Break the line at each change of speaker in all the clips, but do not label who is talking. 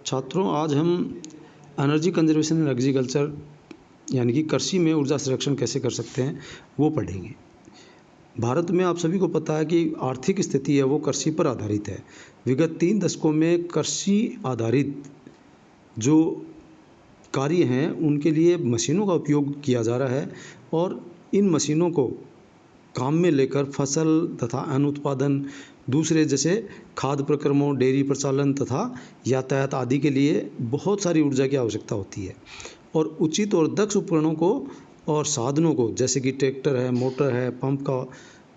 छात्रों, आज हम एनर्जी कंजर्वेशन इन एग्रीकल्चर यानी कि कृषि में ऊर्जा संरक्षण कैसे कर सकते हैं वो पढ़ेंगे। भारत में आप सभी को पता है कि आर्थिक स्थिति है वो कृषि पर आधारित है। विगत 3 दशकों में कृषि आधारित जो कार्य हैं उनके लिए मशीनों का उपयोग किया जा रहा है और इन मशीनों को काम में लेकर फसल तथा अन्न उत्पादन, दूसरे जैसे खाद्य प्रक्रमों, डेयरी प्रचालन तथा यातायात आदि के लिए बहुत सारी ऊर्जा की आवश्यकता होती है और उचित और दक्ष उपकरणों को और साधनों को जैसे कि ट्रैक्टर है, मोटर है, पंप का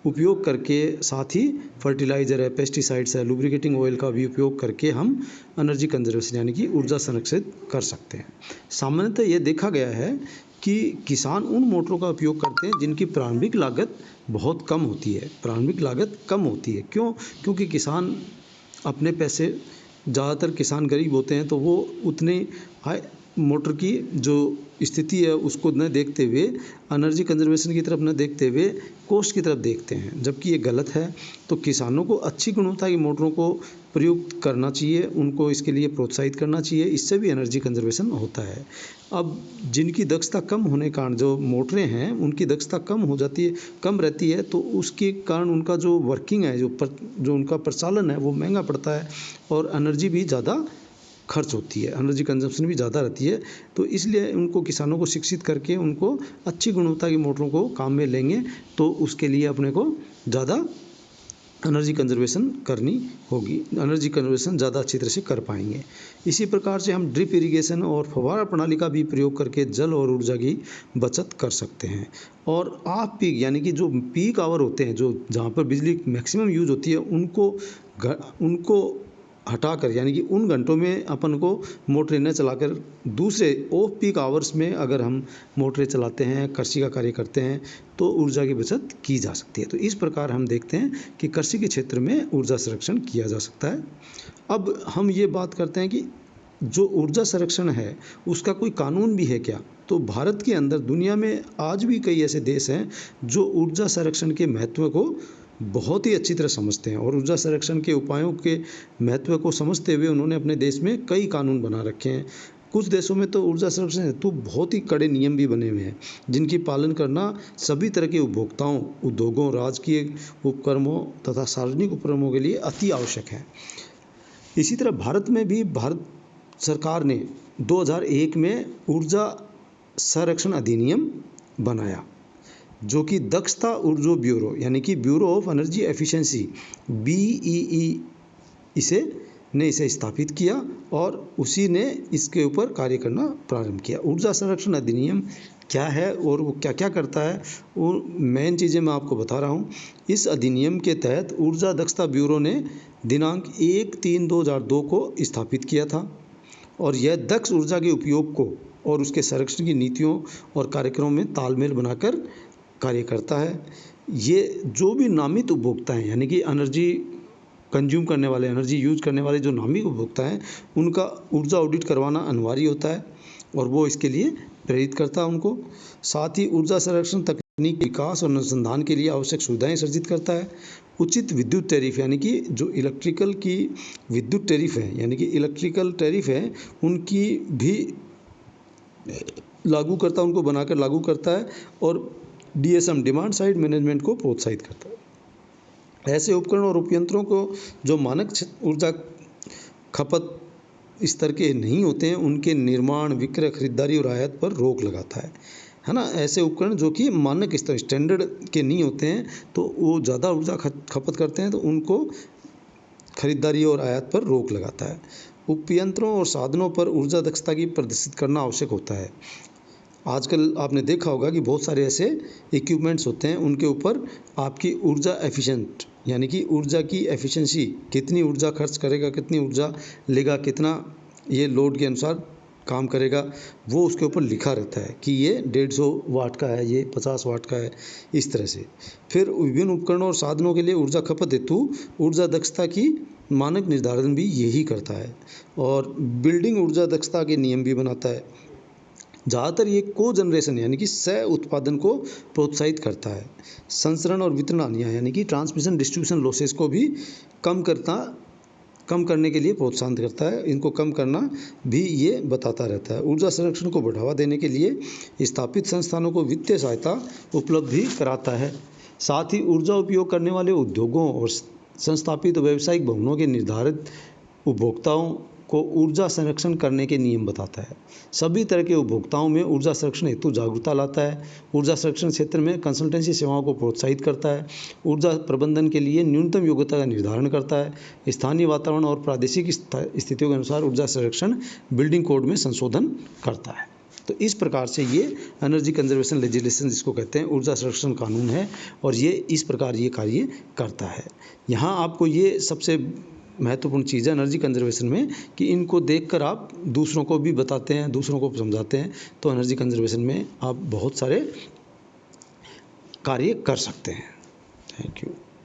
उपयोग करके, साथ ही फर्टिलाइज़र है, पेस्टिसाइड्स है, लुब्रिकेटिंग ऑयल का भी उपयोग करके हम एनर्जी कंजर्वेशन यानी कि ऊर्जा संरक्षित कर सकते हैं। सामान्यतः ये देखा गया है कि किसान उन मोटरों का उपयोग करते हैं जिनकी प्रारंभिक लागत बहुत कम होती है। प्रारंभिक लागत कम होती है क्यों? क्योंकि किसान अपने पैसे, ज़्यादातर किसान गरीब होते हैं तो वो उतने हाई मोटर की जो स्थिति है उसको न देखते हुए, एनर्जी कंजर्वेशन की तरफ न देखते हुए कॉस्ट की तरफ देखते हैं, जबकि ये गलत है। तो किसानों को अच्छी गुणवत्ता की मोटरों को प्रयुक्त करना चाहिए, उनको इसके लिए प्रोत्साहित करना चाहिए, इससे भी एनर्जी कंजर्वेशन होता है। अब जिनकी दक्षता कम होने के कारण जो मोटरें हैं उनकी दक्षता कम हो जाती है, कम रहती है, तो उसके कारण उनका जो वर्किंग है, जो उनका प्रचालन है वो महंगा पड़ता है और एनर्जी भी ज़्यादा खर्च होती है, एनर्जी कंजम्पशन भी ज़्यादा रहती है। तो इसलिए उनको, किसानों को शिक्षित करके उनको अच्छी गुणवत्ता की मोटरों को काम में लेंगे तो उसके लिए अपने को ज़्यादा एनर्जी कंजर्वेशन करनी होगी, एनर्जी कंजर्वेशन ज़्यादा अच्छी तरह से कर पाएंगे। इसी प्रकार से हम ड्रिप इरिगेशन और फव्वारा प्रणाली का भी प्रयोग करके जल और ऊर्जा की बचत कर सकते हैं। और ऑफ पीक यानी कि जो पीक आवर होते हैं, जो जहाँ पर बिजली मैक्सिमम यूज होती है, उनको हटाकर, यानी कि उन घंटों में अपन को मोटरें न चलाकर दूसरे ऑफ पीक आवर्स में अगर हम मोटरें चलाते हैं, कृषि का कार्य करते हैं तो ऊर्जा की बचत की जा सकती है। तो इस प्रकार हम देखते हैं कि कृषि के क्षेत्र में ऊर्जा संरक्षण किया जा सकता है। अब हम ये बात करते हैं कि जो ऊर्जा संरक्षण है उसका कोई कानून भी है क्या? तो भारत के अंदर, दुनिया में आज भी कई ऐसे देश हैं जो ऊर्जा संरक्षण के महत्व को बहुत ही अच्छी तरह समझते हैं और ऊर्जा संरक्षण के उपायों के महत्व को समझते हुए उन्होंने अपने देश में कई कानून बना रखे हैं। कुछ देशों में तो ऊर्जा संरक्षण हेतु बहुत ही कड़े नियम भी बने हुए हैं जिनकी पालन करना सभी तरह के उपभोक्ताओं, उद्योगों, राजकीय उपक्रमों तथा सार्वजनिक उपक्रमों के लिए अति आवश्यक है। इसी तरह भारत में भी भारत सरकार ने 2001 में ऊर्जा संरक्षण अधिनियम बनाया, जो कि दक्षता ऊर्जा ब्यूरो यानी कि bureau of energy efficiency BEE इसे स्थापित किया और उसी ने इसके ऊपर कार्य करना प्रारंभ किया। ऊर्जा संरक्षण अधिनियम क्या है और वो क्या क्या करता है, वो मेन चीज़ें मैं आपको बता रहा हूँ। इस अधिनियम के तहत ऊर्जा दक्षता ब्यूरो ने दिनांक 1/3/2002 को स्थापित किया था और यह दक्ष ऊर्जा के उपयोग को और उसके संरक्षण की नीतियों और कार्यक्रमों में तालमेल बनाकर कार्य करता है। ये जो भी नामित उपभोक्ता हैं, यानी कि एनर्जी कंज्यूम करने वाले, एनर्जी यूज करने वाले जो नामित उपभोक्ता हैं, उनका ऊर्जा ऑडिट करवाना अनिवार्य होता है और वो इसके लिए प्रेरित करता है उनको। साथ ही ऊर्जा संरक्षण तकनीक विकास और अनुसंधान के लिए आवश्यक सुविधाएं सर्जित करता है। उचित विद्युत टैरिफ यानी कि जो इलेक्ट्रिकल की विद्युत टैरिफ है, यानी कि इलेक्ट्रिकल टैरिफ है, उनकी भी उनको बनाकर लागू करता है और DSM डिमांड साइड मैनेजमेंट को प्रोत्साहित करता है। ऐसे उपकरण और उपयंत्रों को जो मानक ऊर्जा खपत स्तर के नहीं होते हैं, उनके निर्माण, विक्रय, खरीदारी और आयात पर रोक लगाता है ना। ऐसे उपकरण जो कि मानक स्तर, स्टैंडर्ड के नहीं होते हैं, तो वो ज़्यादा ऊर्जा खपत करते हैं, तो उनको खरीदारी और आयात पर रोक लगाता है। उपयंत्रों और साधनों पर ऊर्जा दक्षता की प्रदर्शित करना आवश्यक होता है। आजकल आपने देखा होगा कि बहुत सारे ऐसे इक्विपमेंट्स होते हैं, उनके ऊपर आपकी ऊर्जा एफिशिएंट यानी कि ऊर्जा की एफिशिएंसी, कितनी ऊर्जा खर्च करेगा, कितनी ऊर्जा लेगा, कितना ये लोड के अनुसार काम करेगा, वो उसके ऊपर लिखा रहता है कि ये 150 वाट का है, ये 50 वाट का है, इस तरह से। फिर विभिन्न उपकरणों और साधनों के लिए ऊर्जा खपत हेतु ऊर्जा दक्षता की मानक निर्धारण भी यही करता है और बिल्डिंग ऊर्जा दक्षता के नियम भी बनाता है। ज़्यादातर ये को जनरेशन यानी कि सह उत्पादन को प्रोत्साहित करता है। संचरण और वितरण हानियाँ यानी कि ट्रांसमिशन डिस्ट्रीब्यूशन लॉसेस को भी कम करता कम करने के लिए प्रोत्साहन करता है, इनको कम करना भी ये बताता रहता है। ऊर्जा संरक्षण को बढ़ावा देने के लिए स्थापित संस्थानों को वित्तीय सहायता उपलब्ध भी कराता है। साथ ही ऊर्जा उपयोग करने वाले उद्योगों और संस्थापित व्यावसायिक भवनों के निर्धारित उपभोक्ताओं को ऊर्जा संरक्षण करने के नियम बताता है। सभी तरह के उपभोक्ताओं में ऊर्जा संरक्षण हेतु जागरूकता लाता है। ऊर्जा संरक्षण क्षेत्र में कंसल्टेंसी सेवाओं को प्रोत्साहित करता है। ऊर्जा प्रबंधन के लिए न्यूनतम योग्यता का निर्धारण करता है। स्थानीय वातावरण और प्रादेशिक स्थितियों के अनुसार ऊर्जा संरक्षण बिल्डिंग कोड में संशोधन करता है। तो इस प्रकार से ये एनर्जी कंजर्वेशन लेजिस्लेशन जिसको कहते हैं, ऊर्जा संरक्षण कानून है, और ये इस प्रकार ये कार्य करता है। यहाँ आपको ये सबसे महत्वपूर्ण चीज़ है एनर्जी कंजर्वेशन में कि इनको देखकर आप दूसरों को भी बताते हैं, दूसरों को समझाते हैं, तो एनर्जी कंजर्वेशन में आप बहुत सारे कार्य कर सकते हैं। Thank you.